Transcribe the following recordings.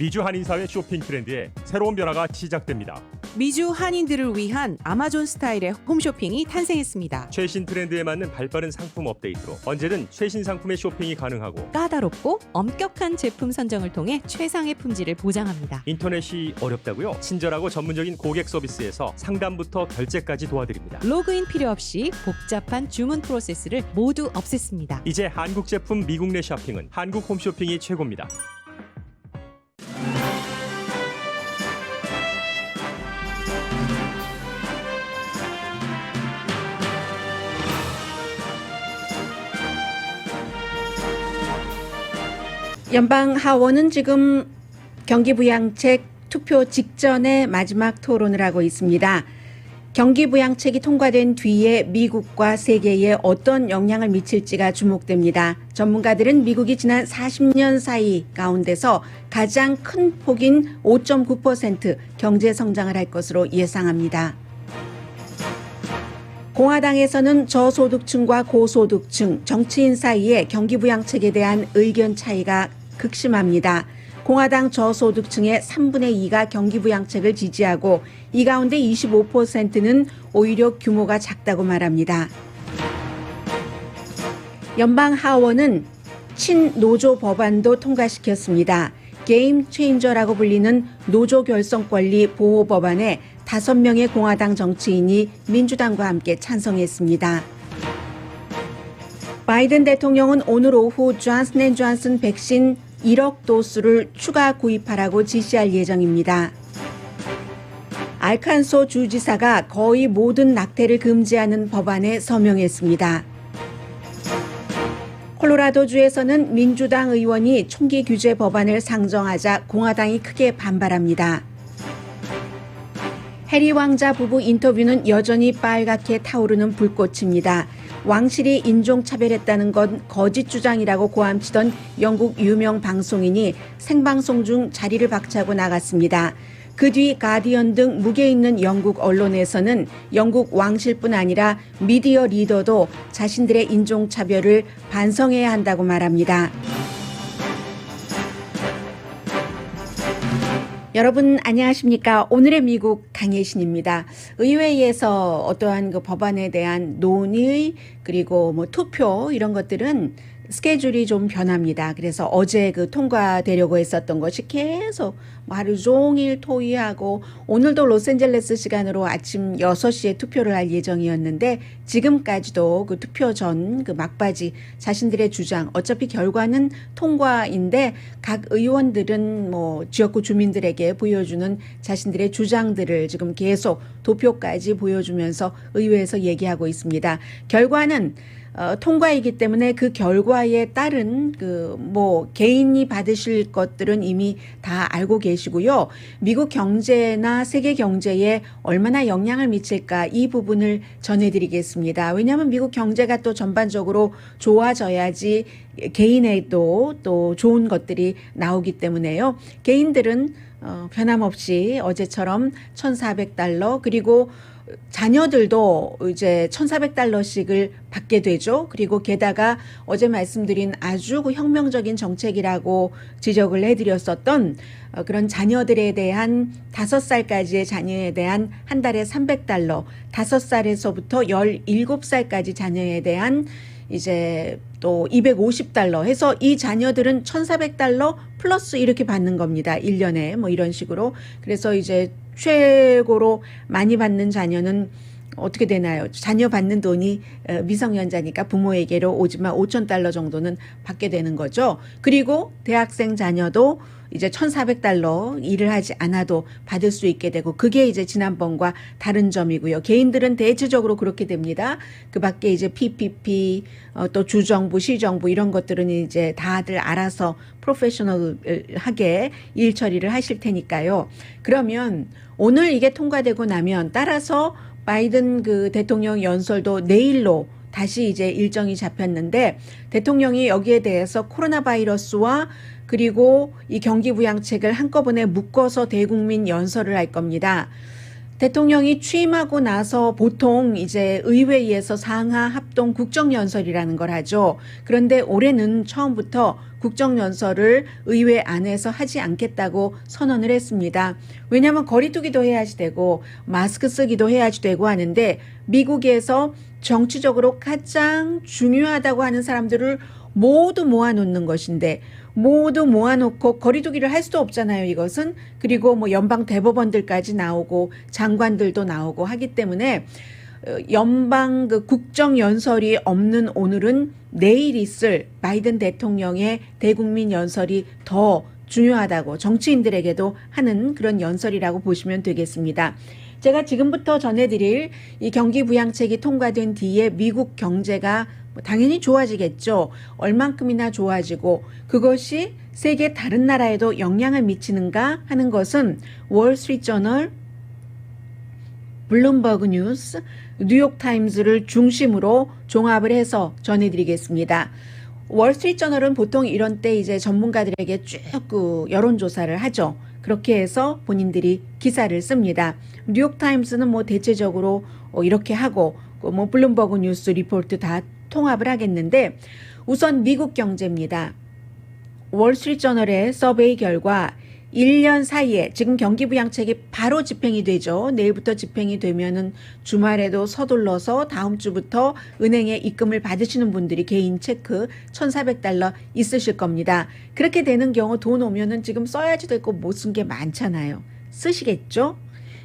미주 한인사회 쇼핑 트렌드에 새로운 변화가 시작됩니다. 미주 한인들을 위한 아마존 스타일의 홈쇼핑이 탄생했습니다. 최신 트렌드에 맞는 발빠른 상품 업데이트로 언제든 최신 상품의 쇼핑이 가능하고 까다롭고 엄격한 제품 선정을 통해 최상의 품질을 보장합니다. 인터넷이 어렵다고요? 친절하고 전문적인 고객 서비스에서 상담부터 결제까지 도와드립니다. 로그인 필요 없이 복잡한 주문 프로세스를 모두 없앴습니다. 이제 한국 제품 미국 내 쇼핑은 한국 홈쇼핑이 최고입니다. 연방하원은 지금 경기부양책 투표 직전에 마지막 토론을 하고 있습니다. 경기부양책이 통과된 뒤에 미국과 세계에 어떤 영향을 미칠지가 주목됩니다. 전문가들은 미국이 지난 40년 사이 가운데서 가장 큰 폭인 5.9% 경제 성장을 할 것으로 예상합니다. 공화당에서는 저소득층과 고소득층, 정치인 사이에 경기부양책에 대한 의견 차이가 극심합니다. 공화당 저소득층의 3분의 2가 경기부양책을 지지하고 이 가운데 25%는 오히려 규모가 작다고 말합니다. 연방하원은 친노조 법안도 통과시켰습니다. 게임 체인저라고 불리는 노조 결성 권리 보호 법안에 5명의 공화당 정치인이 민주당과 함께 찬성했습니다. 바이든 대통령은 오늘 오후 존슨앤존슨 백신 1억 도수를 추가 구입하라고 지시할 예정입니다. 알칸소 주지사가 거의 모든 낙태를 금지하는 법안에 서명했습니다. 콜로라도주에서는 민주당 의원이 총기 규제 법안을 상정하자 공화당이 크게 반발합니다. 해리 왕자 부부 인터뷰는 여전히 빨갛게 타오르는 불꽃입니다. 왕실이 인종차별했다는 건 거짓 주장이라고 고함치던 영국 유명 방송인이 생방송 중 자리를 박차고 나갔습니다. 그 뒤 가디언 등 무게 있는 영국 언론에서는 영국 왕실뿐 아니라 미디어 리더도 자신들의 인종차별을 반성해야 한다고 말합니다. 여러분 안녕하십니까? 오늘의 미국 강예신입니다. 의회에서 어떠한 그 법안에 대한 논의 그리고 투표 이런 것들은 스케줄이 좀 변합니다. 그래서 어제 그 통과되려고 했었던 것이 계속 하루 종일 토의하고 오늘도 로스앤젤레스 시간으로 아침 6시에 투표를 할 예정이었는데 지금까지도 그 투표 전 그 막바지 자신들의 주장 어차피 결과는 통과인데 각 의원들은 지역구 주민들에게 보여주는 자신들의 주장들을 지금 계속 도표까지 보여주면서 의회에서 얘기하고 있습니다. 결과는 통과이기 때문에 그 결과에 따른 개인이 받으실 것들은 이미 다 알고 계시고요. 미국 경제나 세계 경제에 얼마나 영향을 미칠까 이 부분을 전해드리겠습니다. 왜냐하면 미국 경제가 또 전반적으로 좋아져야지 개인에도 또 좋은 것들이 나오기 때문에요. 개인들은 변함없이 어제처럼 $1,400 그리고 자녀들도 이제 $1,400씩을 받게 되죠. 그리고 게다가 어제 말씀드린 아주 혁명적인 정책이라고 지적을 해드렸었던 그런 자녀들에 대한 5살까지의 자녀에 대한 한 달에 $300, 5살에서부터 17살까지 자녀에 대한 이제 또 $250 해서 이 자녀들은 $1,400 플러스 이렇게 받는 겁니다. 1년에 이런 식으로. 그래서 이제 최고로 많이 받는 자녀는 어떻게 되나요? 자녀 받는 돈이 미성년자니까 부모에게로 오지만 $5,000 정도는 받게 되는 거죠. 그리고 대학생 자녀도 이제 $1,400 일을 하지 않아도 받을 수 있게 되고 그게 이제 지난번과 다른 점이고요. 개인들은 대체적으로 그렇게 됩니다. 그 밖에 이제 PPP 또 주정부, 시정부 이런 것들은 이제 다들 알아서 프로페셔널하게 일 처리를 하실 테니까요. 그러면 오늘 이게 통과되고 나면 따라서 바이든 그 대통령 연설도 내일로 다시 이제 일정이 잡혔는데 대통령이 여기에 대해서 코로나 바이러스와 그리고 이 경기부양책을 한꺼번에 묶어서 대국민 연설을 할 겁니다. 대통령이 취임하고 나서 보통 이제 의회에서 상하 합동 국정연설이라는 걸 하죠. 그런데 올해는 처음부터 국정연설을 의회 안에서 하지 않겠다고 선언을 했습니다. 왜냐하면 거리두기도 해야지 되고 마스크 쓰기도 해야지 되고 하는데 미국에서 정치적으로 가장 중요하다고 하는 사람들을 모두 모아놓는 것인데 모두 모아놓고 거리두기를 할 수도 없잖아요, 이것은. 그리고 뭐 연방 대법원들까지 나오고 장관들도 나오고 하기 때문에 연방 그 국정연설이 없는 오늘은 내일 있을 바이든 대통령의 대국민 연설이 더 중요하다고 정치인들에게도 하는 그런 연설이라고 보시면 되겠습니다. 제가 지금부터 전해드릴 이 경기 부양책이 통과된 뒤에 미국 경제가 당연히 좋아지겠죠. 얼만큼이나 좋아지고 그것이 세계 다른 나라에도 영향을 미치는가 하는 것은 월스트리트저널, 블룸버그 뉴스, 뉴욕타임즈를 중심으로 종합을 해서 전해드리겠습니다. 월스트리트저널은 보통 이런 때 이제 전문가들에게 쭉 그 여론조사를 하죠. 그렇게 해서 본인들이 기사를 씁니다. 뉴욕타임스는 뭐 대체적으로 이렇게 하고 뭐 블룸버그 뉴스 리포트 다 통합을 하겠는데 우선 미국 경제입니다. 월스트리트저널의 서베이 결과 1년 사이에 지금 경기 부양책이 바로 집행이 되죠. 내일부터 집행이 되면은 주말에도 서둘러서 다음 주부터 은행에 입금을 받으시는 분들이 개인 체크 1,400달러 있으실 겁니다. 그렇게 되는 경우 돈 오면은 지금 써야지 될 거 못 쓴 게 많잖아요. 쓰시겠죠?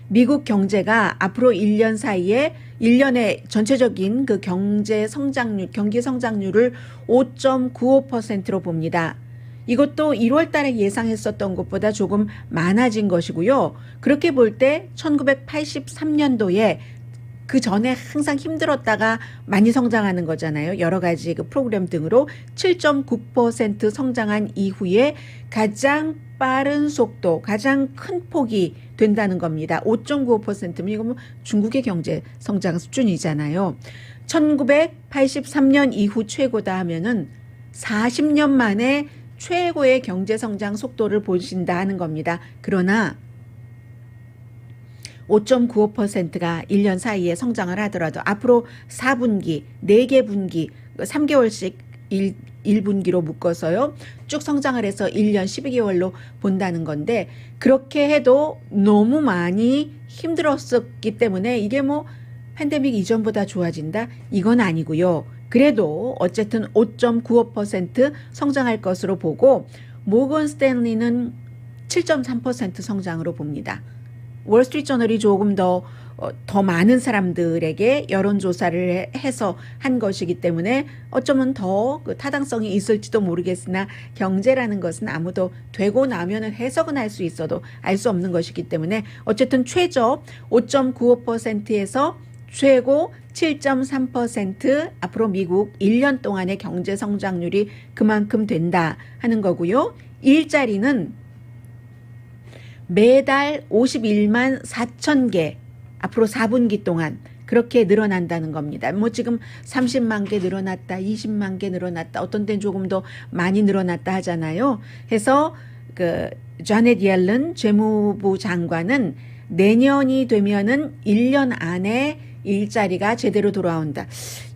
미국 경제가 앞으로 1년 사이에 1년의 전체적인 그 경제 성장률, 경기 성장률을 5.95%로 봅니다. 이것도 1월 달에 예상했었던 것보다 조금 많아진 것이고요. 그렇게 볼 때 1983년도에 그 전에 항상 힘들었다가 많이 성장하는 거잖아요. 여러 가지 그 프로그램 등으로 7.9% 성장한 이후에 가장 빠른 속도, 가장 큰 폭이 된다는 겁니다. 5.95%면 이거 뭐 중국의 경제 성장 수준이잖아요. 1983년 이후 최고다 하면은 40년 만에 최고의 경제 성장 속도를 보신다 하는 겁니다. 그러나 5.95%가 1년 사이에 성장을 하더라도 앞으로 4분기, 4개 분기, 3개월씩 1분기로 묶어서요. 쭉 성장을 해서 1년 12개월로 본다는 건데 그렇게 해도 너무 많이 힘들었었기 때문에 이게 뭐 팬데믹 이전보다 좋아진다? 이건 아니고요. 그래도 어쨌든 5.95% 성장할 것으로 보고 모건 스탠리는 7.3% 성장으로 봅니다. 월스트리트저널이 조금 더 많은 사람들에게 여론조사를 해서 한 것이기 때문에 어쩌면 더 그 타당성이 있을지도 모르겠으나 경제라는 것은 아무도 되고 나면은 해석은 할 수 있어도 알 수 없는 것이기 때문에 어쨌든 최저 5.95%에서 최고 7.3% 앞으로 미국 1년 동안의 경제 성장률이 그만큼 된다 하는 거고요. 일자리는 매달 51만 4천 개 앞으로 4분기 동안 그렇게 늘어난다는 겁니다. 뭐 지금 30만 개 늘어났다, 20만 개 늘어났다, 어떤 때는 조금 더 많이 늘어났다 하잖아요. 해서 그 자넷 옐런 재무부 장관은 내년이 되면은 1년 안에 일자리가 제대로 돌아온다.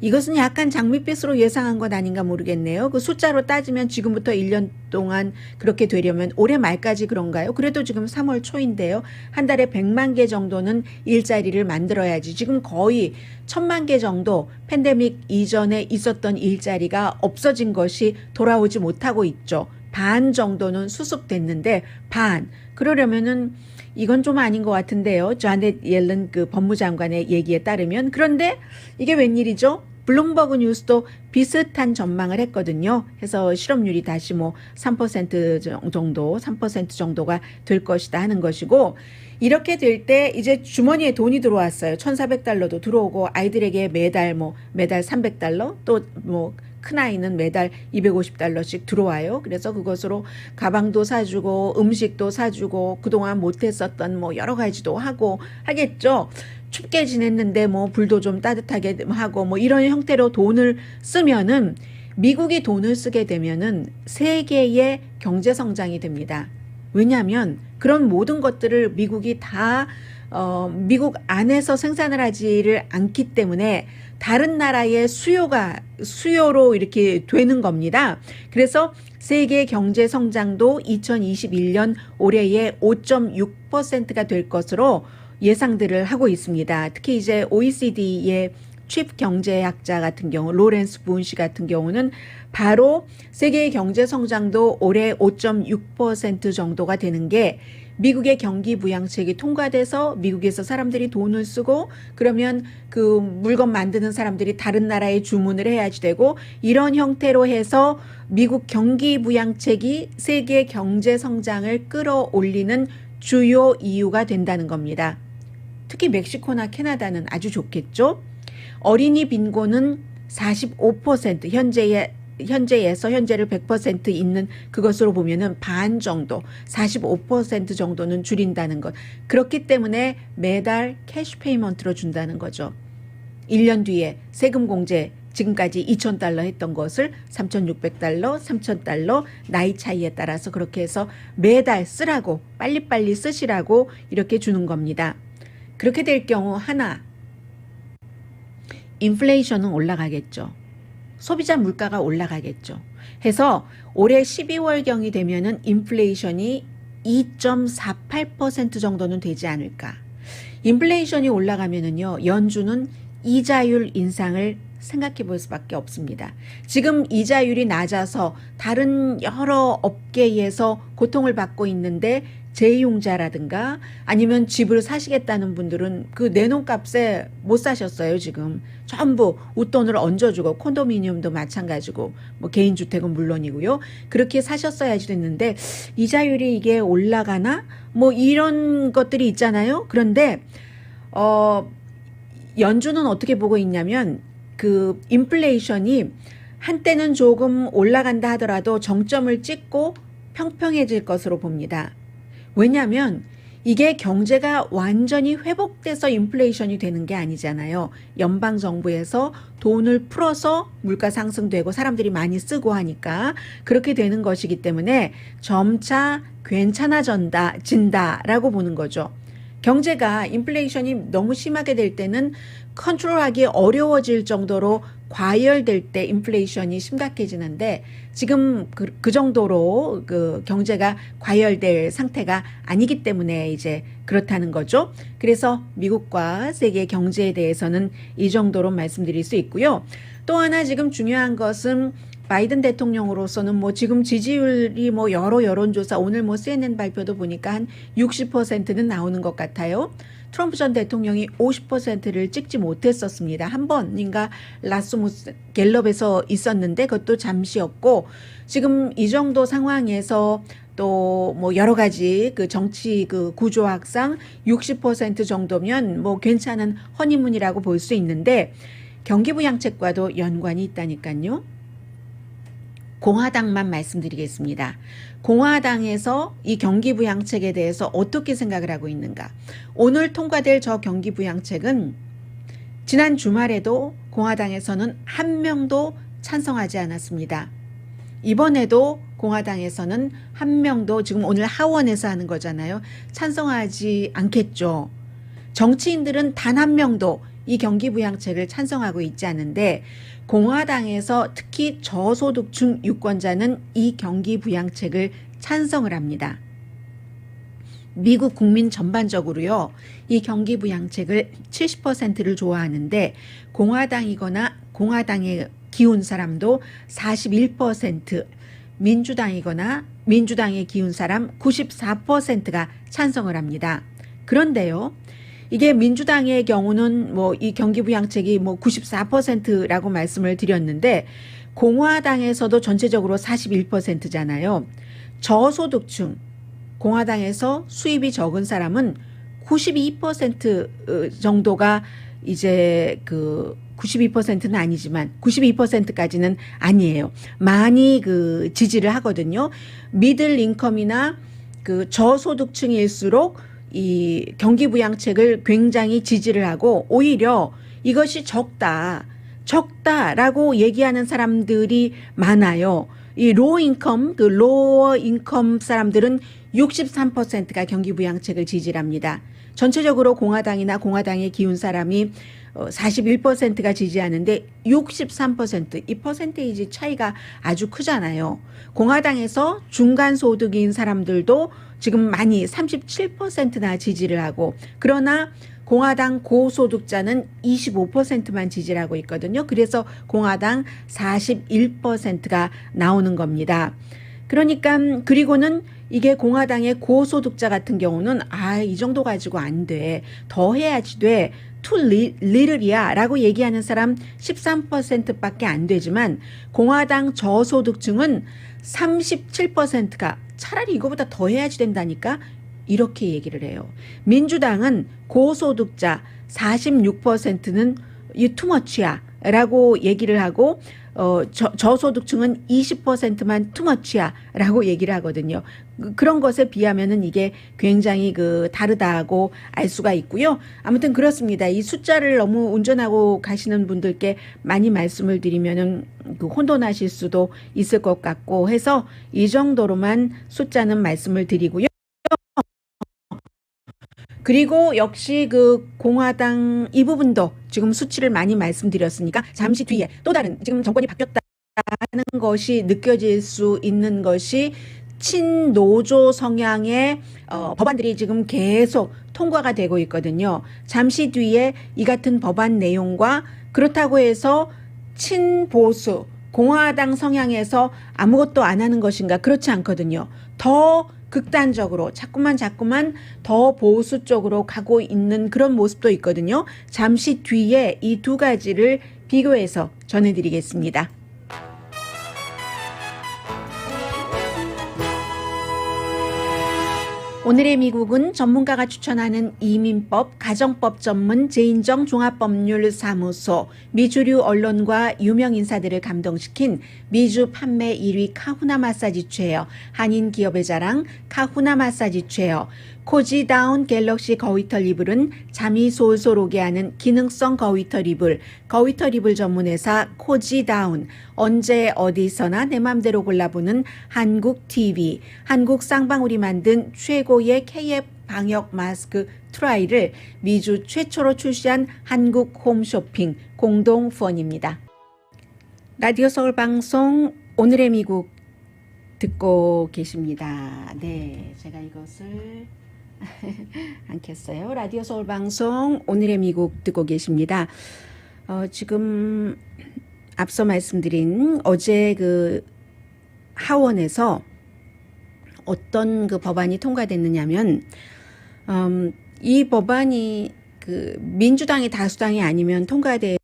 이것은 약간 장밋빛으로 예상한 것 아닌가 모르겠네요. 그 숫자로 따지면 지금부터 1년 동안 그렇게 되려면 올해 말까지 그런가요? 그래도 지금 3월 초인데요. 한 달에 100만 개 정도는 일자리를 만들어야지. 지금 거의 1000만 개 정도 팬데믹 이전에 있었던 일자리가 없어진 것이 돌아오지 못하고 있죠. 반 정도는 수습됐는데 반. 그러려면은 이건 좀 아닌 것 같은데요. 자넷 옐런 그 법무장관의 얘기에 따르면. 그런데 이게 웬일이죠? 블룸버그 뉴스도 비슷한 전망을 했거든요. 해서 실업률이 다시 뭐 3% 정도, 3% 정도가 될 것이다 하는 것이고 이렇게 될 때 이제 주머니에 돈이 들어왔어요. 1,400달러도 들어오고 아이들에게 매달 300달러 또 뭐 큰아이는 매달 250달러씩 들어와요. 그래서 그것으로 가방도 사주고 음식도 사주고 그동안 못했었던 뭐 여러 가지도 하고 하겠죠. 춥게 지냈는데 뭐 불도 좀 따뜻하게 하고 뭐 이런 형태로 돈을 쓰면은 미국이 돈을 쓰게 되면은 세계의 경제 성장이 됩니다. 왜냐하면 그런 모든 것들을 미국이 다 미국 안에서 생산을 하지를 않기 때문에 다른 나라의 수요로 이렇게 되는 겁니다. 그래서 세계 경제 성장도 2021년 올해에 5.6%가 될 것으로 예상들을 하고 있습니다. 특히 이제 OECD의 칩 경제학자 같은 경우 로렌스 부은 씨 같은 경우는 바로 세계의 경제 성장도 올해 5.6% 정도가 되는 게 미국의 경기 부양책이 통과돼서 미국에서 사람들이 돈을 쓰고 그러면 그 물건 만드는 사람들이 다른 나라에 주문을 해야지 되고 이런 형태로 해서 미국 경기 부양책이 세계 경제 성장을 끌어올리는 주요 이유가 된다는 겁니다. 특히 멕시코나 캐나다는 아주 좋겠죠. 어린이 빈곤은 45% 현재를 100% 있는 그것으로 보면은 반 정도 45% 정도는 줄인다는 것. 그렇기 때문에 매달 캐시 페이먼트로 준다는 거죠. 1년 뒤에 세금 공제 지금까지 $2,000 했던 것을 $3,600, $3,000 나이 차이에 따라서 그렇게 해서 매달 쓰라고 빨리빨리 쓰시라고 이렇게 주는 겁니다. 그렇게 될 경우 하나, 인플레이션은 올라가겠죠. 소비자 물가가 올라가겠죠. 해서 올해 12월경이 되면은 인플레이션이 2.48% 정도는 되지 않을까. 인플레이션이 올라가면은요, 연준은 이자율 인상을 생각해 볼 수밖에 없습니다. 지금 이자율이 낮아서 다른 여러 업계에서 고통을 받고 있는데 재용자라든가 아니면 집을 사시겠다는 분들은 그 내놓은 값에 못 사셨어요. 지금 전부 웃돈을 얹어주고 콘도미니엄도 마찬가지고 뭐 개인주택은 물론이고요. 그렇게 사셨어야지 됐는데 이자율이 이게 올라가나 뭐 이런 것들이 있잖아요. 그런데 연준은 어떻게 보고 있냐면 그 인플레이션이 한때는 조금 올라간다 하더라도 정점을 찍고 평평해질 것으로 봅니다. 왜냐하면 이게 경제가 완전히 회복돼서 인플레이션이 되는 게 아니잖아요. 연방정부에서 돈을 풀어서 물가 상승되고 사람들이 많이 쓰고 하니까 그렇게 되는 것이기 때문에 점차 괜찮아진다라고 보는 거죠. 경제가 인플레이션이 너무 심하게 될 때는 컨트롤하기 어려워질 정도로 과열될 때 인플레이션이 심각해지는데 지금 그 정도로 그 경제가 과열될 상태가 아니기 때문에 이제 그렇다는 거죠. 그래서 미국과 세계 경제에 대해서는 이 정도로 말씀드릴 수 있고요. 또 하나 지금 중요한 것은 바이든 대통령으로서는 뭐 지금 지지율이 뭐 여러 여론조사 오늘 뭐 CNN 발표도 보니까 한 60%는 나오는 것 같아요. 트럼프 전 대통령이 50%를 찍지 못했었습니다. 한 번인가 라스무스 갤럽에서 있었는데 그것도 잠시였고 지금 이 정도 상황에서 또 뭐 여러 가지 그 정치 그 구조학상 60% 정도면 뭐 괜찮은 허니문이라고 볼 수 있는데 경기 부양책과도 연관이 있다니까요. 공화당만 말씀드리겠습니다. 공화당에서 이 경기부양책에 대해서 어떻게 생각을 하고 있는가. 오늘 통과될 저 경기부양책은 지난 주말에도 공화당에서는 한 명도 찬성하지 않았습니다. 이번에도 공화당에서는 한 명도 지금 오늘 하원에서 하는 거잖아요. 찬성하지 않겠죠. 정치인들은 단 한 명도 이 경기부양책을 찬성하고 있지 않은데 공화당에서 특히 저소득층 유권자는 이 경기부양책을 찬성을 합니다. 미국 국민 전반적으로요. 이 경기부양책을 70%를 좋아하는데 공화당이거나 공화당에 기운 사람도 41%, 민주당이거나 민주당에 기운 사람 94%가 찬성을 합니다. 그런데요. 이게 민주당의 경우는 뭐 이 경기부양책이 뭐 94%라고 말씀을 드렸는데 공화당에서도 전체적으로 41%잖아요. 저소득층 공화당에서 수입이 적은 사람은 92% 정도가 이제 그 92%는 아니지만 92%까지는 아니에요. 많이 그 지지를 하거든요. 미들 인컴이나 그 저소득층일수록 이 경기부양책을 굉장히 지지를 하고 오히려 이것이 적다라고 얘기하는 사람들이 많아요. 이 로우 인컴, 그 로어 인컴 사람들은 63%가 경기부양책을 지지합니다. 전체적으로 공화당이나 공화당의 기운 사람이 41%가 지지하는데 63%, 이 퍼센테이지 차이가 아주 크잖아요. 공화당에서 중간소득인 사람들도 지금 많이 37%나 지지를 하고, 그러나 공화당 고소득자는 25%만 지지를 하고 있거든요. 그래서 공화당 41%가 나오는 겁니다. 그러니까 그리고는 이게 공화당의 고소득자 같은 경우는 이 정도 가지고 안 돼. 더 해야지 돼. too little이야 라고 얘기하는 사람 13%밖에 안 되지만 공화당 저소득층은 37%가 차라리 이거보다 더 해야지 된다니까 이렇게 얘기를 해요. 민주당은 고소득자 46%는 too much야 라고 얘기를 하고 저소득층은 20%만 too much야 라고 얘기를 하거든요. 그런 것에 비하면은 이게 굉장히 다르다고 알 수가 있고요. 아무튼 그렇습니다. 이 숫자를 너무 운전하고 가시는 분들께 많이 말씀을 드리면은 혼돈하실 수도 있을 것 같고 해서 이 정도로만 숫자는 말씀을 드리고요. 그리고 역시 공화당 이 부분도 지금 수치를 많이 말씀드렸으니까 잠시 뒤에 또 다른 지금 정권이 바뀌었다는 것이 느껴질 수 있는 것이 친노조 성향의 법안들이 지금 계속 통과가 되고 있거든요. 잠시 뒤에 이 같은 법안 내용과 그렇다고 해서 친보수 공화당 성향에서 아무것도 안 하는 것인가? 그렇지 않거든요. 더 극단적으로 자꾸만 더 보수 쪽으로 가고 있는 그런 모습도 있거든요. 잠시 뒤에 이 두 가지를 비교해서 전해드리겠습니다. 오늘의 미국은 전문가가 추천하는 이민법, 가정법 전문 제인정 종합법률사무소, 미주류 언론과 유명 인사들을 감동시킨 미주 판매 1위 카후나 마사지 체어, 한인 기업의 자랑 카후나 마사지 체어, 코지다운 갤럭시 거위털 이불은 잠이 솔솔 오게 하는 기능성 거위털 이불, 거위털 이불 전문회사 코지다운, 언제 어디서나 내 맘대로 골라보는 한국 TV, 한국 쌍방울이 만든 최고의 KF 방역 마스크 트라이를 미주 최초로 출시한 한국 홈쇼핑 공동 후원입니다. 라디오 서울 방송 오늘의 미국 듣고 계십니다. 네, 제가 이것을 안 켰어요. 라디오 서울 방송 오늘의 미국 듣고 계십니다. 지금 앞서 말씀드린 어제 하원에서 어떤 법안이 통과됐느냐면 이 법안이 민주당이 다수당이 아니면 통과되기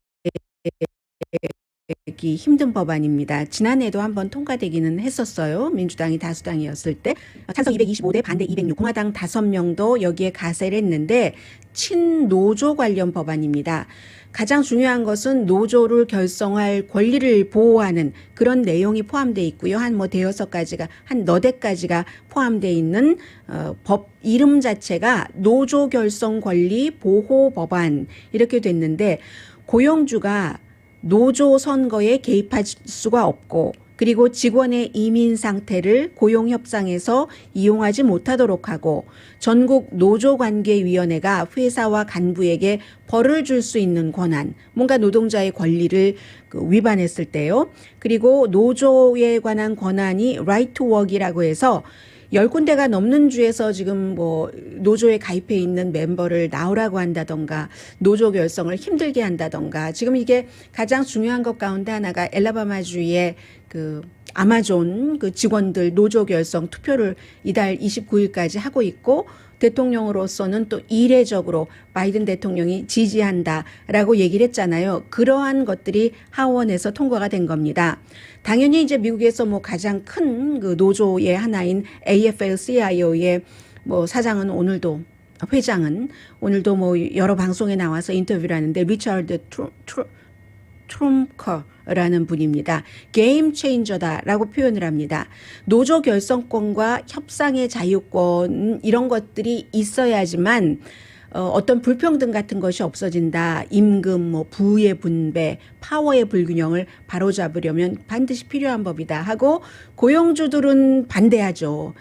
힘든 법안입니다. 지난해도 한번 통과되기는 했었어요. 민주당이 다수당이었을 때 찬성 225대 반대 206 공화당 5명도 여기에 가세를 했는데 친노조 관련 법안입니다. 가장 중요한 것은 노조를 결성할 권리를 보호하는 그런 내용이 포함되어 있고요. 한 대여섯 가지가 한 너댓 가지가 포함되어 있는 법 이름 자체가 노조 결성 권리 보호 법안 이렇게 됐는데 고용주가 노조 선거에 개입할 수가 없고 그리고 직원의 이민 상태를 고용협상에서 이용하지 못하도록 하고 전국 노조관계위원회가 회사와 간부에게 벌을 줄 수 있는 권한, 뭔가 노동자의 권리를 위반했을 때요. 그리고 노조에 관한 권한이 right to work이라고 해서 10군데가 넘는 주에서 지금 노조에 가입해 있는 멤버를 나오라고 한다던가 노조 결성을 힘들게 한다던가 지금 이게 가장 중요한 것 가운데 하나가 엘라바마주의 아마존 직원들 노조 결성 투표를 이달 29일까지 하고 있고 대통령으로서는 또 이례적으로 바이든 대통령이 지지한다라고 얘기를 했잖아요. 그러한 것들이 하원에서 통과가 된 겁니다. 당연히 이제 미국에서 가장 큰 노조의 하나인 AFL-CIO의 사장은 회장은 오늘도 여러 방송에 나와서 인터뷰를 하는데 리처드 트럼커라는 분입니다. 게임 체인저다라고 표현을 합니다. 노조 결성권과 협상의 자유권 이런 것들이 있어야지만 어떤 불평등 같은 것이 없어진다. 임금, 뭐 부의 분배, 파워의 불균형을 바로잡으려면 반드시 필요한 법이다 하고 고용주들은 반대하죠.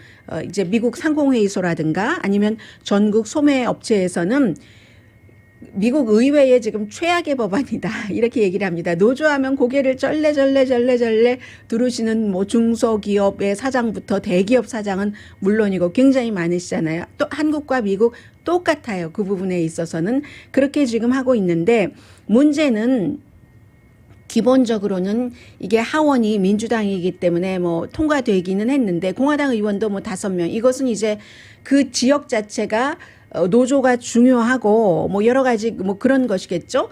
이제 미국 상공회의소라든가 아니면 전국 소매 업체에서는 미국 의회에 지금 최악의 법안이다 이렇게 얘기를 합니다. 노조하면 고개를 절레 두르시는 뭐 중소기업의 사장부터 대기업 사장은 물론이고 굉장히 많으시잖아요. 또 한국과 미국 똑같아요. 그 부분에 있어서는 그렇게 지금 하고 있는데 문제는 기본적으로는 이게 하원이 민주당이기 때문에 뭐 통과되기는 했는데 공화당 의원도 뭐 5명 이것은 이제 그 지역 자체가 노조가 중요하고 뭐 여러 가지 뭐 그런 것이겠죠.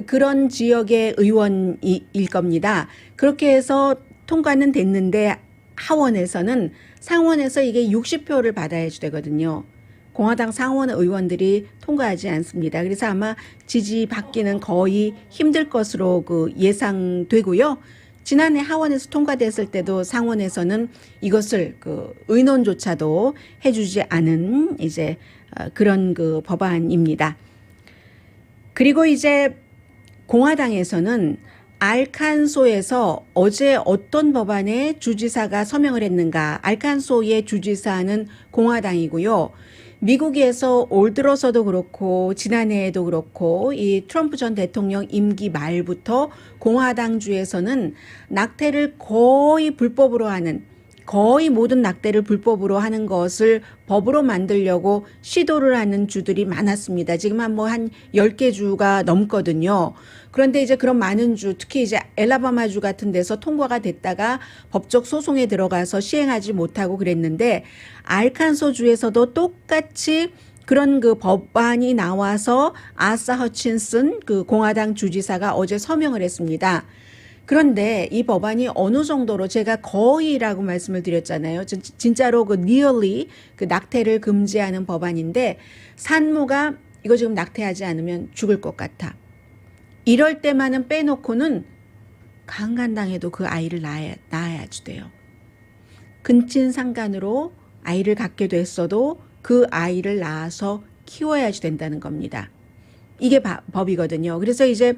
그런 지역의 의원일 겁니다. 그렇게 해서 통과는 됐는데 하원에서는 상원에서 이게 60표를 받아야지 되거든요. 공화당 상원 의원들이 통과하지 않습니다. 그래서 아마 지지받기는 거의 힘들 것으로 예상되고요. 지난해 하원에서 통과됐을 때도 상원에서는 이것을 의논조차도 해주지 않은 이제 그런 법안입니다. 그리고 이제 공화당에서는 알칸소에서 어제 어떤 법안에 주지사가 서명을 했는가. 알칸소의 주지사는 공화당이고요. 미국에서 올 들어서도 그렇고 지난해에도 그렇고 이 트럼프 전 대통령 임기 말부터 공화당주에서는 낙태를 거의 불법으로 하는 거의 모든 낙태를 불법으로 하는 것을 법으로 만들려고 시도를 하는 주들이 많았습니다. 지금 한 10개 주가 넘거든요. 그런데 이제 그런 많은 주, 특히 이제 엘라바마주 같은 데서 통과가 됐다가 법적 소송에 들어가서 시행하지 못하고 그랬는데 알칸소 주에서도 똑같이 그런 법안이 나와서 아사 허친슨 공화당 주지사가 어제 서명을 했습니다. 그런데 이 법안이 어느 정도로 제가 거의라고 말씀을 드렸잖아요. 진짜로 nearly 낙태를 금지하는 법안인데 산모가 이거 지금 낙태하지 않으면 죽을 것 같아. 이럴 때만은 빼놓고는 강간당해도 그 아이를 낳아야지 돼요. 근친상간으로 아이를 갖게 됐어도 그 아이를 낳아서 키워야지 된다는 겁니다. 이게 법이거든요. 그래서 이제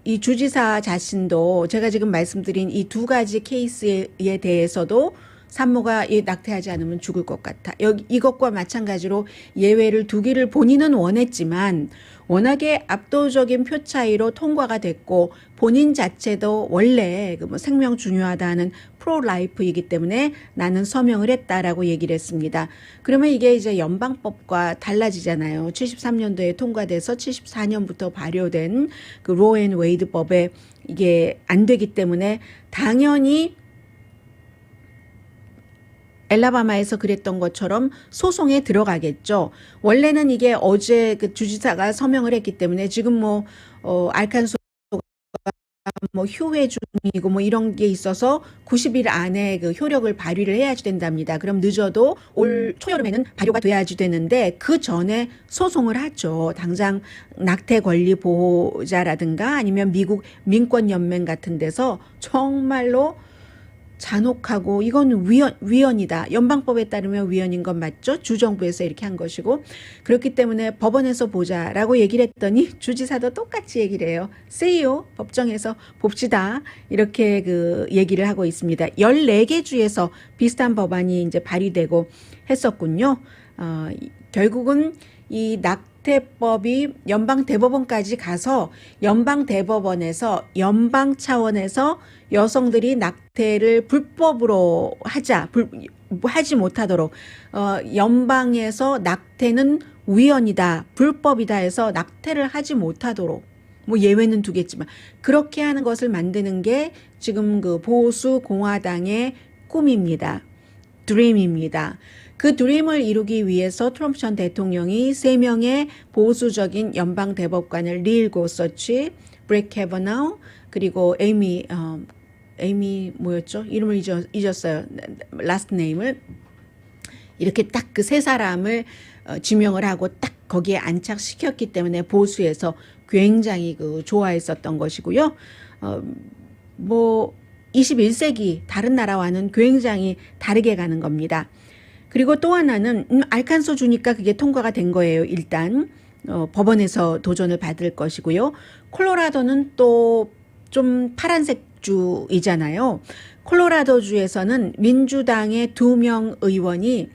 이 주지사 자신도 제가 지금 말씀드린 이 2가지 케이스에 대해서도 산모가 낙태하지 않으면 죽을 것 같아. 이것과 마찬가지로 예외를 두기를 본인은 원했지만 워낙에 압도적인 표 차이로 통과가 됐고 본인 자체도 원래 생명 중요하다는 프로라이프이기 때문에 나는 서명을 했다라고 얘기를 했습니다. 그러면 이게 이제 연방법과 달라지잖아요. 73년도에 통과돼서 74년부터 발효된 로 앤 웨이드 법에 이게 안 되기 때문에 당연히 엘라바마에서 그랬던 것처럼 소송에 들어가겠죠. 원래는 이게 어제 주지사가 서명을 했기 때문에 지금 알칸소가 휴회 중이고 이런 게 있어서 90일 안에 효력을 발휘를 해야지 된답니다. 그럼 늦어도 올 초여름에는 발효가 돼야지 되는데 그 전에 소송을 하죠. 당장 낙태 권리 보호자라든가 아니면 미국 민권연맹 같은 데서 정말로 잔혹하고 이건 위헌이다. 연방법에 따르면 위헌인 건 맞죠? 주정부에서 이렇게 한 것이고 그렇기 때문에 법원에서 보자라고 얘기를 했더니 주지사도 똑같이 얘기를 해요. 세요. 법정에서 봅시다. 이렇게 얘기를 하고 있습니다. 14개 주에서 비슷한 법안이 이제 발의되고 했었군요. 결국은 이 낙태법이 연방대법원까지 가서 연방대법원에서 연방 차원에서 여성들이 낙태를 불법으로 하지 못하도록 연방에서 낙태는 위헌이다, 불법이다 해서 낙태를 하지 못하도록 예외는 두겠지만 그렇게 하는 것을 만드는 게 지금 보수 공화당의 꿈입니다. 드림입니다. 그 드림을 이루기 위해서 트럼프 전 대통령이 3명의 보수적인 연방 대법관을 릴 고서치, 브렉 캐버나우 그리고 에이미 뭐였죠? 이름을 잊었어요. 라스트 네임을 이렇게 딱 그 3사람을 지명을 하고 딱 거기에 안착시켰기 때문에 보수에서 굉장히 좋아했었던 것이고요. 21세기 다른 나라와는 굉장히 다르게 가는 겁니다. 그리고 또 하나는 알칸소 주니까 그게 통과가 된 거예요. 일단 법원에서 도전을 받을 것이고요. 콜로라도는 또 좀 파란색 주이잖아요. 콜로라도 주에서는 민주당의 2명 의원이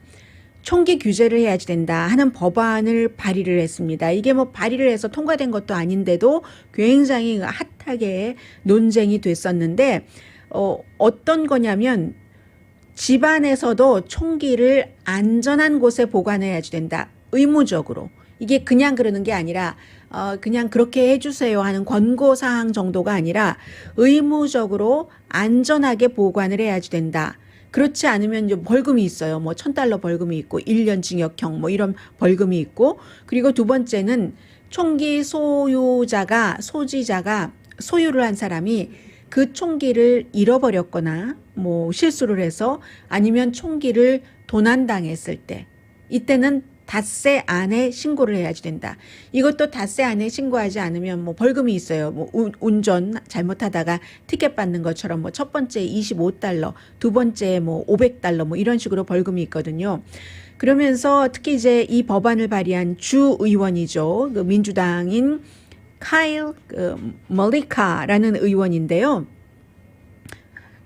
총기 규제를 해야지 된다 하는 법안을 발의를 했습니다. 이게 뭐 발의를 해서 통과된 것도 아닌데도 굉장히 핫하게 논쟁이 됐었는데 어떤 거냐면 집안에서도 총기를 안전한 곳에 보관해야지 된다. 의무적으로. 이게 그냥 그러는 게 아니라 그냥 그렇게 해주세요 하는 권고사항 정도가 아니라 의무적으로 안전하게 보관을 해야지 된다. 그렇지 않으면 이제 벌금이 있어요. 뭐 $1,000 벌금이 있고 1년 징역형 뭐 이런 벌금이 있고, 그리고 두 번째는 총기 소지자가 소유를 한 사람이 그 총기를 잃어버렸거나 뭐 실수를 해서 아니면 총기를 도난당했을 때 이때는 닷새 안에 신고를 해야지 된다. 이것도 닷새 안에 신고하지 않으면 뭐 벌금이 있어요. 뭐 운전 잘못하다가 티켓 받는 것처럼 뭐 첫 번째 $25, 두 번째 뭐 $500 뭐 이런 식으로 벌금이 있거든요. 그러면서 특히 이제 이 법안을 발의한 주 의원이죠. 그 민주당인 카일 멀리카라는 의원인데요.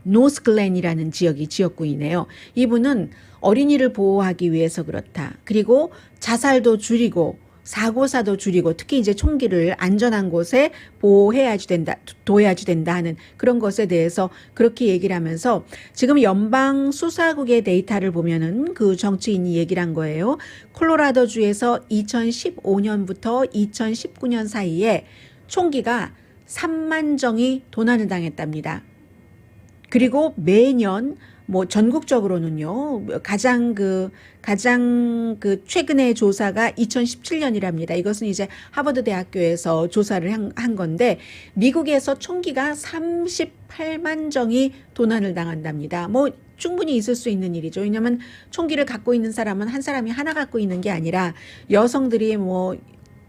노스글렌이라는 지역이 지역구이네요. 이분은 어린이를 보호하기 위해서 그렇다. 그리고 자살도 줄이고 사고사도 줄이고 특히 이제 총기를 안전한 곳에 보호해야지 된다, 둬야지 된다 하는 그런 것에 대해서 그렇게 얘기를 하면서 지금 연방 수사국의 데이터를 보면은 그 정치인이 얘기를 한 거예요. 콜로라도주에서 2015년부터 2019년 사이에 총기가 3만 정이 도난을 당했답니다. 그리고 매년 뭐 전국적으로는요, 가장 최근의 조사가 2017년이랍니다. 이것은 이제 하버드 대학교에서 조사를 한 건데, 미국에서 총기가 38만 정이 도난을 당한답니다. 뭐 충분히 있을 수 있는 일이죠. 왜냐하면 총기를 갖고 있는 사람은 한 사람이 하나 갖고 있는 게 아니라 여성들이 뭐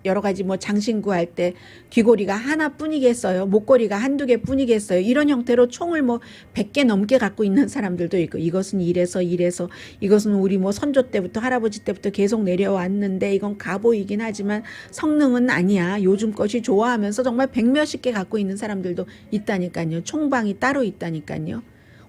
여러 가지 뭐 장신구 할 때 귀고리가 하나뿐이겠어요. 목걸이가 한두 개뿐이겠어요. 이런 형태로 총을 뭐 100개 넘게 갖고 있는 사람들도 있고, 이것은 이래서 이것은 우리 뭐 선조 때부터 할아버지 때부터 계속 내려왔는데 이건 가보이긴 하지만 성능은 아니야. 요즘 것이 좋아하면서 정말 100몇십 개 갖고 있는 사람들도 있다니까요. 총방이 따로 있다니까요.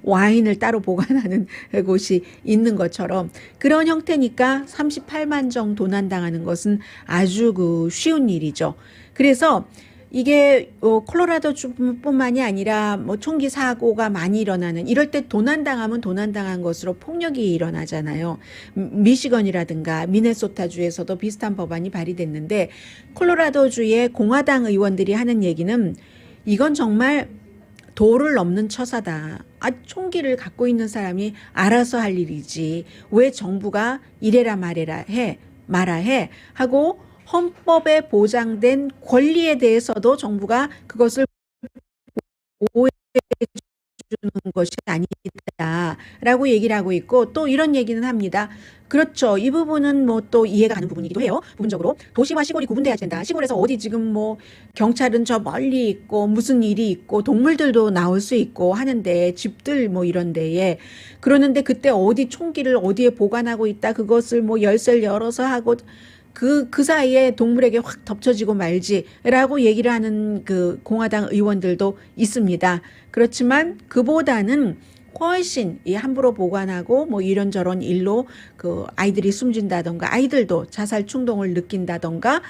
와인을 따로 보관하는 곳이 있는 것처럼 그런 형태니까 38만 정 도난당하는 것은 아주 쉬운 일이죠. 그래서 이게 콜로라도주뿐만이 아니라 뭐 총기 사고가 많이 일어나는 이럴 때 도난당하면 도난당한 것으로 폭력이 일어나잖아요. 미시건이라든가 미네소타주에서도 비슷한 법안이 발의됐는데, 콜로라도주의 공화당 의원들이 하는 얘기는 이건 정말 도를 넘는 처사다. 총기를 갖고 있는 사람이 알아서 할 일이지. 왜 정부가 이래라 말해라 해 하고 헌법에 보장된 권리에 대해서도 정부가 그것을 보호해 주는 것이 아니다라고 얘기를 하고 있고, 또 이런 얘기는 합니다. 그렇죠. 이 부분은 뭐 또 이해가 가는 부분이기도 해요. 부분적으로 도시와 시골이 구분돼야 된다. 시골에서 어디 지금 뭐 경찰은 저 멀리 있고 무슨 일이 있고 동물들도 나올 수 있고 하는데 집들 뭐 이런 데에 그러는데 그때 어디 총기를 어디에 보관하고 있다. 그것을 뭐 열쇠를 열어서 하고 그 사이에 동물에게 확 덮쳐지고 말지라고 얘기를 하는 그 공화당 의원들도 있습니다. 그렇지만 그보다는 훨씬 이 함부로 보관하고 뭐 이런저런 일로 그 아이들이 숨진다던가 아이들도 자살 충동을 느낀다던가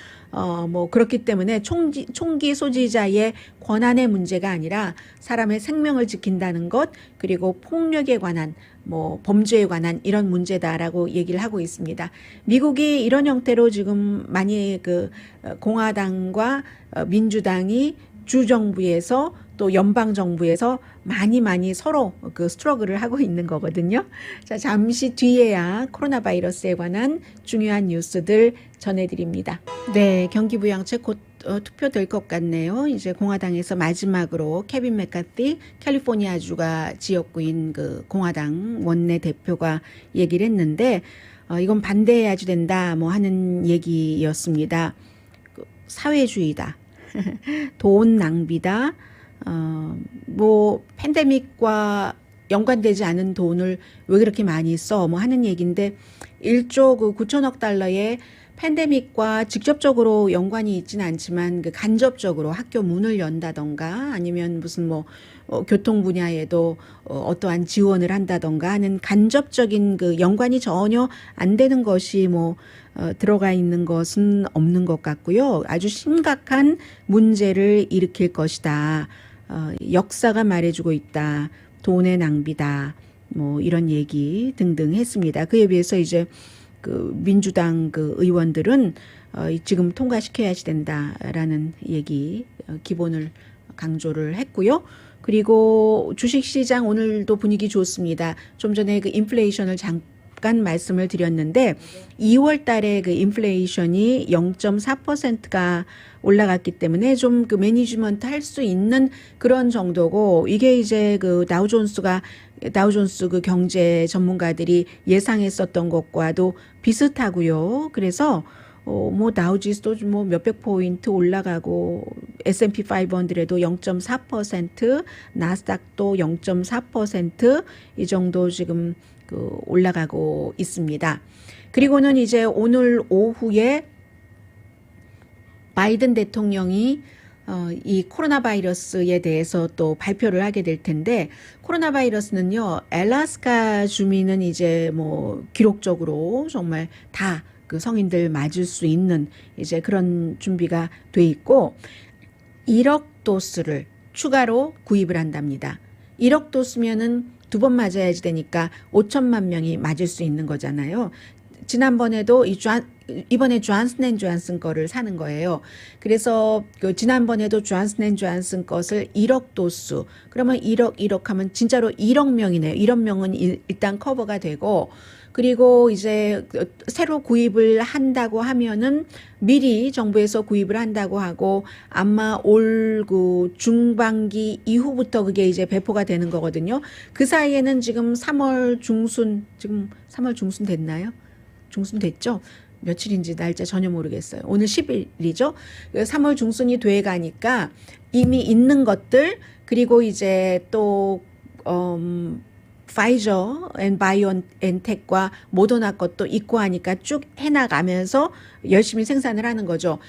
뭐 그렇기 때문에 총기 소지자의 권한의 문제가 아니라 사람의 생명을 지킨다는 것, 그리고 폭력에 관한 뭐 범죄에 관한 이런 문제다라고 얘기를 하고 있습니다. 미국이 이런 형태로 지금 많이 그 공화당과 민주당이 주정부에서 또 연방정부에서 많이 서로 그 스트러글을 하고 있는 거거든요. 자, 잠시 뒤에야 코로나 바이러스에 관한 중요한 뉴스들 전해드립니다. 네, 경기부양책 곧 투표될 것 같네요. 이제 공화당에서 마지막으로 케빈 맥카티 캘리포니아주가 지역구인 그 공화당 원내대표가 얘기를 했는데 이건 반대해야지 된다 뭐 하는 얘기였습니다. 사회주의다. 돈 낭비다. 뭐 팬데믹과 연관되지 않은 돈을 왜 그렇게 많이 써? 뭐 하는 얘기인데 1조 그 9천억 달러의 팬데믹과 직접적으로 연관이 있지는 않지만 그 간접적으로 학교 문을 연다던가 아니면 무슨 뭐 교통 분야에도 어떠한 지원을 한다던가 하는 간접적인 그 연관이 전혀 안 되는 것이 뭐 들어가 있는 것은 없는 것 같고요. 아주 심각한 문제를 일으킬 것이다. 역사가 말해주고 있다. 돈의 낭비다. 뭐 이런 얘기 등등 했습니다. 그에 비해서 이제 그 민주당 그 의원들은 지금 통과시켜야 된다라는 얘기 기본을 강조를 했고요. 그리고 주식시장 오늘도 분위기 좋습니다. 좀 전에 그 인플레이션을 잠깐 말씀을 드렸는데 2월 달에 그 인플레이션이 0.4%가 올라갔기 때문에 좀 그 매니지먼트 할 수 있는 그런 정도고 이게 이제 그 다우존스 그 경제 전문가들이 예상했었던 것과도 비슷하고요. 그래서 뭐 다우지수도 뭐 몇백 포인트 올라가고 S&P 500도 0.4%, 나스닥도 0.4% 정도 지금 그 올라가고 있습니다. 그리고는 이제 오늘 오후에 바이든 대통령이 이 코로나 바이러스에 대해서 또 발표를 하게 될 텐데 코로나 바이러스는요 알래스카 주민은 이제 뭐 기록적으로 정말 다 그 성인들 맞을 수 있는 이제 그런 준비가 돼 있고 1억 도스를 추가로 구입을 한답니다. 1억 도스면은 2번 맞아야지 되니까 5천만 명이 맞을 수 있는 거잖아요. 지난번에도 이번에 존슨앤존슨 거를 사는 거예요. 그래서 그 지난번에도 존슨앤존슨 것을 1억 도수. 그러면 1억 하면 진짜로 1억 명이네요. 1억 명은 일단 커버가 되고 그리고 이제 새로 구입을 한다고 하면은 미리 정부에서 구입을 한다고 하고 아마 올 그 중반기 이후부터 그게 이제 배포가 되는 거거든요. 그 사이에는 지금 3월 중순 됐나요? 중순 됐죠? 며칠인지 날짜 전혀 모르겠어요. 오늘 10일이죠. 3월 중순이 돼 가니까 이미 있는 것들 그리고 이제 또 파이저 앤 바이오엔텍과 모더나 것도 있고 하니까 쭉 해나가면서 열심히 생산을 하는 거죠.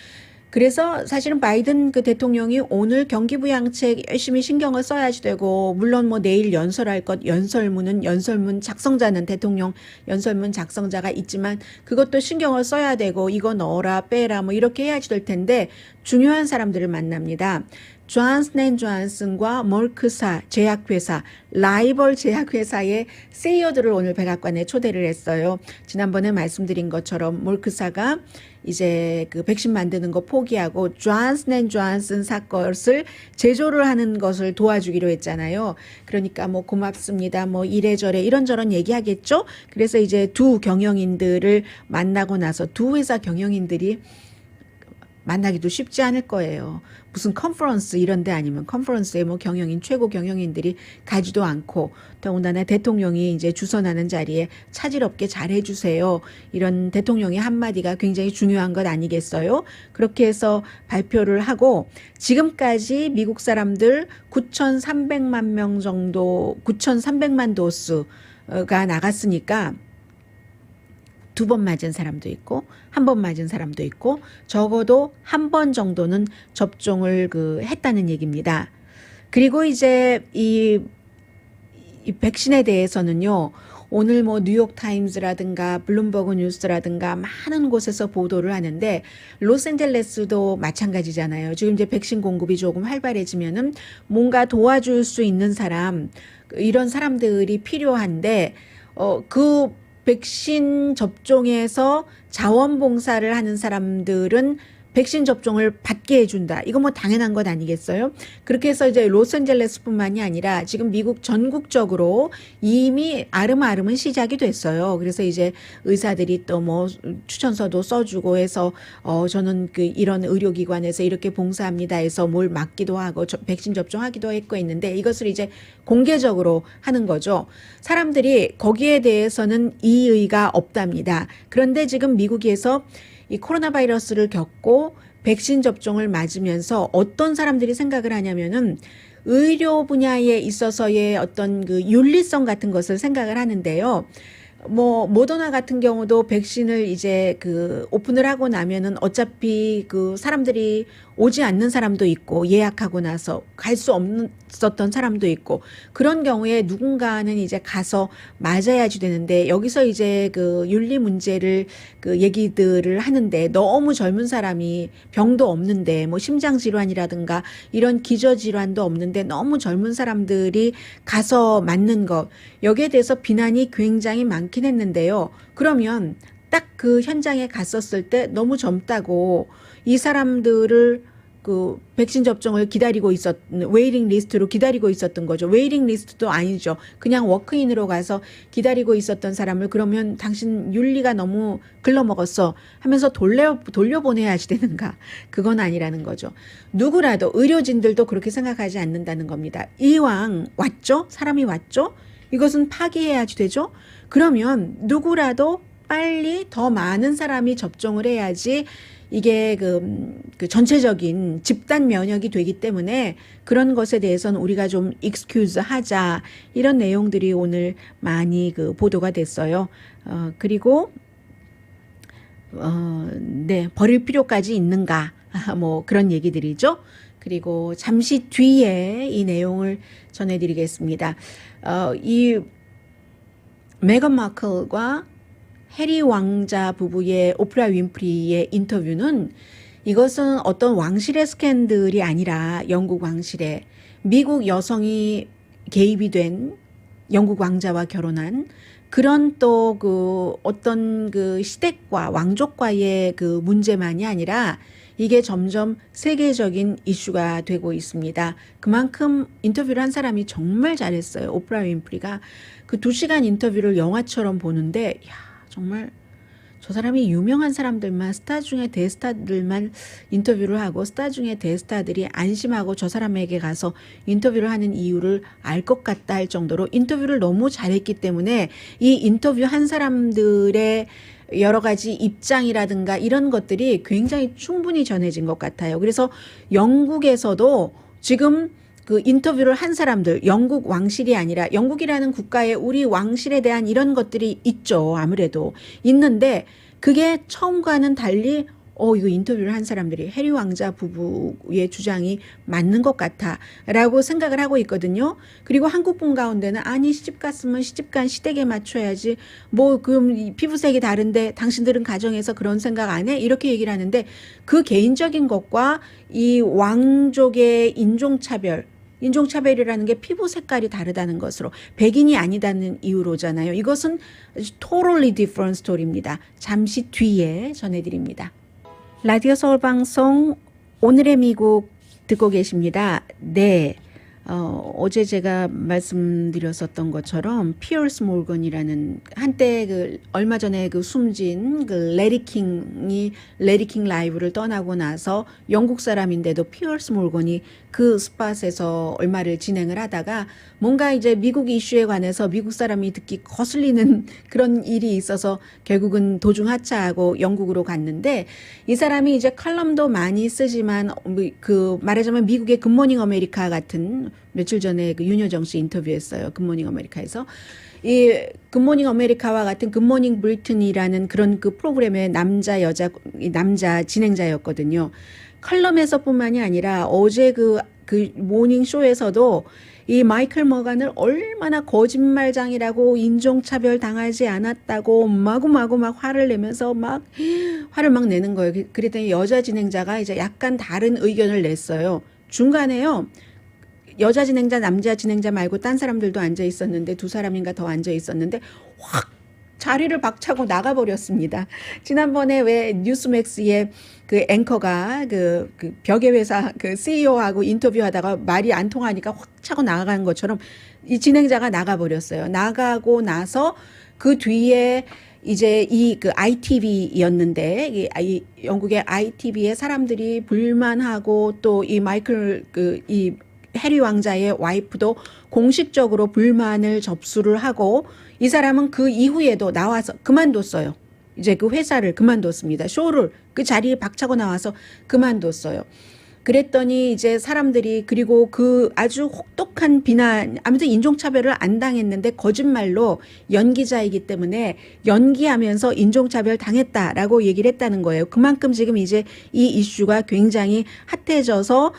그래서 사실은 바이든 그 대통령이 오늘 경기부양책 열심히 신경을 써야지 되고 물론 뭐 내일 연설할 것 연설문 작성자는 대통령 연설문 작성자가 있지만 그것도 신경을 써야 되고 이거 넣어라 빼라 뭐 이렇게 해야지 될 텐데 중요한 사람들을 만납니다. 존슨앤존슨과 멀크사 제약회사, 라이벌 제약회사의 CEO들을 오늘 백악관에 초대를 했어요. 지난번에 말씀드린 것처럼 멀크사가 이제 그 백신 만드는 거 포기하고 존슨앤존슨 것을 제조를 하는 것을 도와주기로 했잖아요. 그러니까 뭐 고맙습니다. 뭐 이래저래 이런저런 얘기하겠죠. 그래서 이제 두 경영인들을 만나고 나서 두 회사 경영인들이 만나기도 쉽지 않을 거예요. 무슨 컨퍼런스 이런 데 아니면 컨퍼런스에 뭐 경영인 최고 경영인들이 가지도 않고 더군다나 대통령이 이제 주선하는 자리에 차질 없게 잘 해주세요. 이런 대통령의 한마디가 굉장히 중요한 것 아니겠어요? 그렇게 해서 발표를 하고 지금까지 미국 사람들 9,300만 명 정도 9,300만 도스가 나갔으니까 2번 맞은 사람도 있고 1번 맞은 사람도 있고 적어도 1번 정도는 접종을 했다는 얘기입니다. 그리고 이제 이 백신에 대해서는요. 오늘 뭐 뉴욕타임즈라든가 블룸버그 뉴스라든가 많은 곳에서 보도를 하는데 로스앤젤레스도 마찬가지잖아요. 지금 이제 백신 공급이 조금 활발해지면은 뭔가 도와줄 수 있는 사람 이런 사람들이 필요한데 그 백신 접종에서 자원봉사를 하는 사람들은 백신 접종을 받게 해준다. 이거 뭐 당연한 것 아니겠어요? 그렇게 해서 이제 로스앤젤레스뿐만이 아니라 지금 미국 전국적으로 이미 아름아름은 시작이 됐어요. 그래서 이제 의사들이 또 뭐 추천서도 써주고 해서 저는 이런 의료기관에서 이렇게 봉사합니다 해서 뭘 맡기도 하고 백신 접종하기도 했고 있는데 이것을 이제 공개적으로 하는 거죠. 사람들이 거기에 대해서는 이의가 없답니다. 그런데 지금 미국에서 이 코로나 바이러스를 겪고 백신 접종을 맞으면서 어떤 사람들이 생각을 하냐면은 의료 분야에 있어서의 어떤 그 윤리성 같은 것을 생각을 하는데요. 뭐 모더나 같은 경우도 백신을 이제 그 오픈을 하고 나면은 어차피 그 사람들이 오지 않는 사람도 있고 예약하고 나서 갈 수 없었던 사람도 있고 그런 경우에 누군가는 이제 가서 맞아야지 되는데 여기서 이제 그 윤리 문제를 그 얘기들을 하는데 너무 젊은 사람이 병도 없는데 뭐 심장 질환이라든가 이런 기저 질환도 없는데 너무 젊은 사람들이 가서 맞는 것 여기에 대해서 비난이 굉장히 많긴 했는데요. 그러면 딱 그 현장에 갔었을 때 너무 젊다고 이 사람들을 그 백신 접종을 기다리고 웨이팅 리스트로 기다리고 있었던 거죠. 웨이팅 리스트도 아니죠. 그냥 워크인으로 가서 기다리고 있었던 사람을 그러면 당신 윤리가 너무 글러먹었어 하면서 돌려보내야지 되는가. 그건 아니라는 거죠. 누구라도 의료진들도 그렇게 생각하지 않는다는 겁니다. 이왕 왔죠? 사람이 왔죠? 이것은 파기해야지 되죠? 그러면 누구라도 빨리 더 많은 사람이 접종을 해야지 이게 그 전체적인 집단 면역이 되기 때문에 그런 것에 대해서는 우리가 좀 excuse 하자 이런 내용들이 오늘 많이 그 보도가 됐어요. 그리고 네, 버릴 필요까지 있는가 뭐 그런 얘기들이죠. 그리고 잠시 뒤에 이 내용을 전해드리겠습니다. 이 메건 마클과 해리 왕자 부부의 오프라 윈프리의 인터뷰는 이것은 어떤 왕실의 스캔들이 아니라 영국 왕실의 미국 여성이 개입이 된 영국 왕자와 결혼한 그런 또 그 어떤 그 시댁과 왕족과의 그 문제만이 아니라 이게 점점 세계적인 이슈가 되고 있습니다. 그만큼 인터뷰를 한 사람이 정말 잘했어요. 오프라 윈프리가 그 2시간 인터뷰를 영화처럼 보는데 정말 저 사람이 유명한 사람들만 스타 중에 대스타들만 인터뷰를 하고 스타 중에 대스타들이 안심하고 저 사람에게 가서 인터뷰를 하는 이유를 알 것 같다 할 정도로 인터뷰를 너무 잘했기 때문에 이 인터뷰 한 사람들의 여러 가지 입장이라든가 이런 것들이 굉장히 충분히 전해진 것 같아요. 그래서 영국에서도 지금 그 인터뷰를 한 사람들, 영국 왕실이 아니라 영국이라는 국가에 우리 왕실에 대한 이런 것들이 있죠. 아무래도 있는데 그게 처음과는 달리 이거 인터뷰를 한 사람들이 해리 왕자 부부의 주장이 맞는 것 같아 라고 생각을 하고 있거든요. 그리고 한국분 가운데는 아니 시집 갔으면 시집간 시댁에 맞춰야지 뭐 그럼 피부색이 다른데 당신들은 가정에서 그런 생각 안 해? 이렇게 얘기를 하는데 그 개인적인 것과 이 왕족의 인종차별이라는 게 피부 색깔이 다르다는 것으로 백인이 아니다는 이유로잖아요. 이것은 totally different story입니다. 잠시 뒤에 전해드립니다. 라디오 서울 방송 오늘의 미국 듣고 계십니다. 네. 어제 제가 말씀드렸었던 것처럼 피어스 몰건이라는 한때 그 얼마 전에 그 숨진 그 레디킹이 레디킹 라이브를 떠나고 나서 영국 사람인데도 피어스 몰건이 그 스팟에서 얼마를 진행을 하다가 뭔가 이제 미국 이슈에 관해서 미국 사람이 듣기 거슬리는 그런 일이 있어서 결국은 도중 하차하고 영국으로 갔는데 이 사람이 이제 칼럼도 많이 쓰지만 그 말하자면 미국의 굿모닝 아메리카 같은 며칠 전에 그 윤여정 씨 인터뷰했어요. 굿모닝 아메리카에서. 이 굿모닝 아메리카와 같은 굿모닝 브리튼이라는 그런 그 프로그램의 남자 진행자였거든요. 칼럼에서뿐만이 아니라 어제 그 모닝 쇼에서도 이 마이클 머간을 얼마나 거짓말장이라고 인종차별 당하지 않았다고 마구마구 막 화를 내면서 화를 막 내는 거예요. 그랬더니 여자 진행자가 이제 약간 다른 의견을 냈어요. 중간에요. 여자 진행자, 남자 진행자 말고 딴 사람들도 앉아 있었는데 2사람인가 더 앉아 있었는데 확 자리를 박차고 나가버렸습니다. 지난번에 왜 뉴스맥스의 그 앵커가 그 벽의 회사 그 CEO하고 인터뷰하다가 말이 안 통하니까 확 차고 나간 것처럼 이 진행자가 나가버렸어요. 나가고 나서 그 뒤에 이제 이 그 ITV였는데 이 영국의 ITV의 사람들이 불만하고 또 이 마이클 이 해리 왕자의 와이프도 공식적으로 불만을 접수를 하고 이 사람은 그 이후에도 나와서 그만뒀어요. 이제 그 회사를 그만뒀습니다. 쇼를 그 자리에 박차고 나와서 그만뒀어요. 그랬더니 이제 사람들이 그리고 그 아주 혹독한 비난, 아무튼 인종차별을 안 당했는데 거짓말로 연기자이기 때문에 연기하면서 인종차별 당했다라고 얘기를 했다는 거예요. 그만큼 지금 이제 이 이슈가 굉장히 핫해져서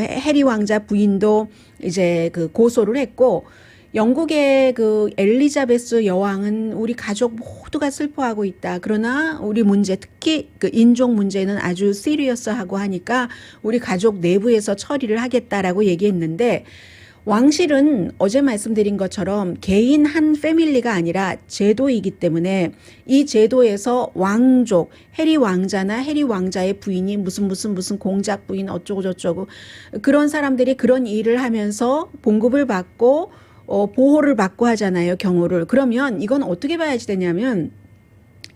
해리 왕자 부인도 이제 그 고소를 했고, 영국의 그 엘리자베스 여왕은 우리 가족 모두가 슬퍼하고 있다. 그러나 우리 문제, 특히 그 인종 문제는 아주 시리어스하고 하니까 우리 가족 내부에서 처리를 하겠다라고 얘기했는데, 왕실은 어제 말씀드린 것처럼 개인 한 패밀리가 아니라 제도이기 때문에 이 제도에서 왕족, 해리 왕자나 해리 왕자의 부인이 무슨 공작 부인 어쩌고 저쩌고 그런 사람들이 그런 일을 하면서 봉급을 받고 보호를 받고 하잖아요, 경호를. 그러면 이건 어떻게 봐야지 되냐면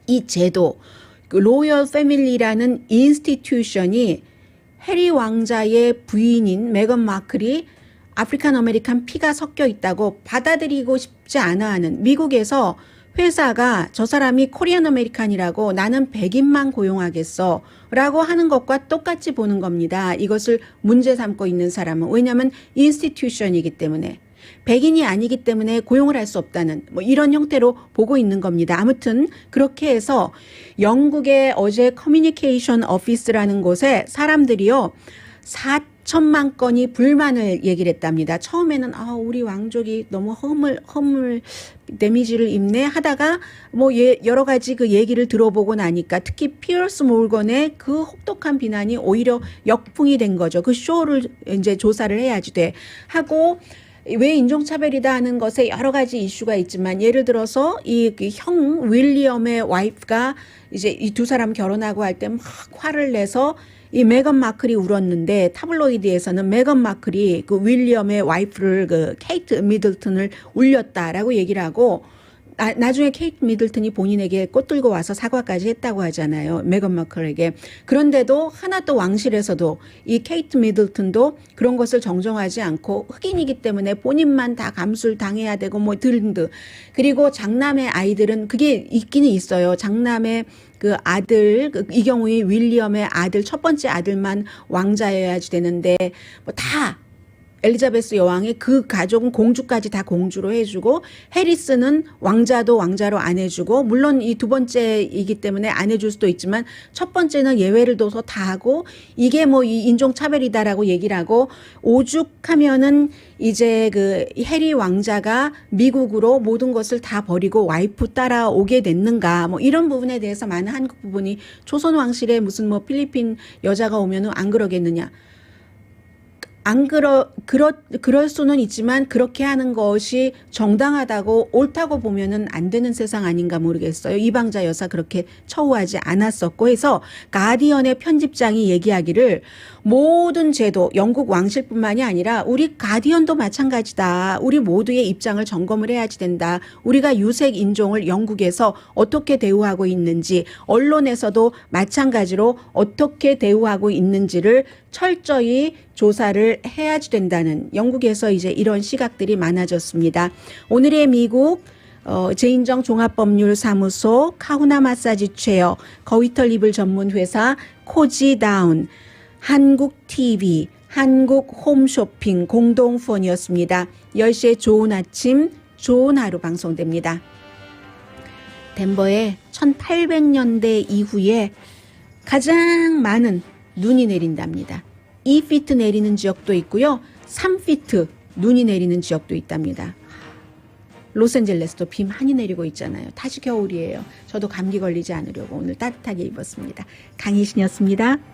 이 제도, 그 로열 패밀리라는 인스티튜션이 해리 왕자의 부인인 메건 마클이 아프리칸 아메리칸 피가 섞여 있다고 받아들이고 싶지 않아 하는, 미국에서 회사가 저 사람이 코리안 아메리칸이라고 나는 백인만 고용하겠어 라고 하는 것과 똑같이 보는 겁니다. 이것을 문제 삼고 있는 사람은. 왜냐하면 인스티튜션이기 때문에. 백인이 아니기 때문에 고용을 할 수 없다는 뭐 이런 형태로 보고 있는 겁니다. 아무튼 그렇게 해서 영국의 어제 커뮤니케이션 오피스라는 곳에 사람들이요 4천만 건이 불만을 얘기를 했답니다. 처음에는 우리 왕족이 너무 허물 데미지를 입네 하다가 뭐 여러 가지 그 얘기를 들어보고 나니까 특히 피어스 몰건의 그 혹독한 비난이 오히려 역풍이 된 거죠. 그 쇼를 이제 조사를 해야지 돼 하고, 왜 인종차별이다 하는 것에 여러 가지 이슈가 있지만, 예를 들어서 이 형 윌리엄의 와이프가 이제 이 두 사람 결혼하고 할 때 막 화를 내서 이 메건 마클이 울었는데, 타블로이드에서는 메건 마클이 그 윌리엄의 와이프를 그 케이트 미들턴을 울렸다라고 얘기를 하고, 나중에 케이트 미들턴이 본인에게 꽃 들고 와서 사과까지 했다고 하잖아요, 메건 마클에게. 그런데도 하나도 왕실에서도 이 케이트 미들턴도 그런 것을 정정하지 않고, 흑인이기 때문에 본인만 다 감수를 당해야 되고 뭐 등등. 그리고 장남의 아이들은 그게 있기는 있어요. 장남의 그 아들, 이 경우에 윌리엄의 아들, 첫 번째 아들만 왕자여야지 되는데 뭐 다 엘리자베스 여왕의 그 가족은 공주까지 다 공주로 해주고, 해리스는 왕자도 왕자로 안 해주고, 물론 이 두 번째이기 때문에 안 해줄 수도 있지만 첫 번째는 예외를 둬서 다 하고, 이게 뭐 이 인종차별이다라고 얘기를 하고, 오죽하면은 이제 그 해리 왕자가 미국으로 모든 것을 다 버리고 와이프 따라오게 됐는가, 뭐 이런 부분에 대해서 많은 한국 부분이, 조선 왕실에 무슨 뭐 필리핀 여자가 오면은 안 그러겠느냐. 그럴 수는 있지만 그렇게 하는 것이 정당하다고 옳다고 보면은 안 되는 세상 아닌가 모르겠어요. 이방자 여사 그렇게 처우하지 않았었고 해서, 가디언의 편집장이 얘기하기를 모든 제도, 영국 왕실뿐만이 아니라 우리 가디언도 마찬가지다. 우리 모두의 입장을 점검을 해야지 된다. 우리가 유색 인종을 영국에서 어떻게 대우하고 있는지, 언론에서도 마찬가지로 어떻게 대우하고 있는지를 철저히 조사를 해야지 된다는, 영국에서 이제 이런 시각들이 많아졌습니다. 오늘의 미국 제인정 종합법률사무소, 카후나 마사지 체어, 거위털 이불 전문 회사 코지다운, 한국TV, 한국 홈쇼핑 공동 후원이었습니다. 10시에 좋은 아침, 좋은 하루 방송됩니다. 덴버에 1800년대 이후에 가장 많은 눈이 내린답니다. 2피트 내리는 지역도 있고요. 3피트 눈이 내리는 지역도 있답니다. 로스앤젤레스도 비 많이 내리고 있잖아요. 다시 겨울이에요. 저도 감기 걸리지 않으려고 오늘 따뜻하게 입었습니다. 강희신이었습니다.